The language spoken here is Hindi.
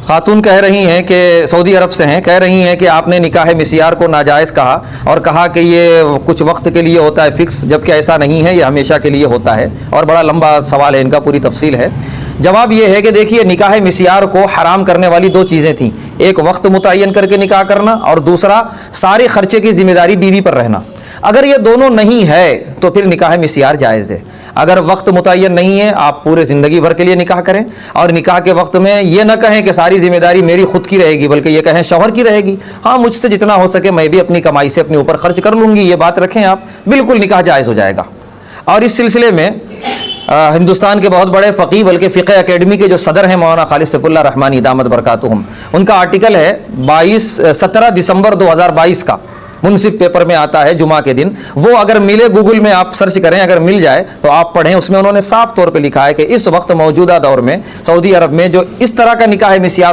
खातून कह रही हैं कि सऊदी अरब से हैं, कह रही हैं कि आपने निकाह मिसियार को नाजायज़ कहा और कहा कि ये कुछ वक्त के लिए होता है फ़िक्स, जबकि ऐसा नहीं है, ये हमेशा के लिए होता है। और बड़ा लंबा सवाल है इनका, पूरी तफसील है। जवाब ये है कि देखिए, निकाह मिसियार को हराम करने वाली दो चीज़ें थीं, एक वक्त मुतय्यन करके निकाह करना और दूसरा सारे खर्चे की जिम्मेदारी बीवी पर रहना। अगर ये दोनों नहीं है तो फिर निकाह मिसियार जायज़ है। अगर वक्त मुतय्यन नहीं है, आप पूरे ज़िंदगी भर के लिए निकाह करें और निकाह के वक्त में ये ना कहें कि सारी जिम्मेदारी मेरी खुद की रहेगी, बल्कि ये कहें शौहर की रहेगी। हाँ, मुझसे जितना हो सके मैं भी अपनी कमाई से अपने ऊपर खर्च कर लूँगी, ये बात रखें आप, बिल्कुल निकाह जायज़ हो जाएगा। और इस सिलसिले में हिंदुस्तान के बहुत बड़े फ़कीह, बल्कि फ़िक़ह अकेडमी के जो सदर हैं मौलाना खालिद सैफुल्लाह रहमानी दामत बरकातुहुम, उनका आर्टिकल है 17 दिसंबर 2022 का, मुनसिफ पेपर में आता है जुमा के दिन। वो अगर मिले, गूगल में आप सर्च करें, अगर मिल जाए तो आप पढ़ें। उसमें उन्होंने साफ तौर पे लिखा है कि इस वक्त मौजूदा दौर में सऊदी अरब में जो इस तरह का निकाह मिसियार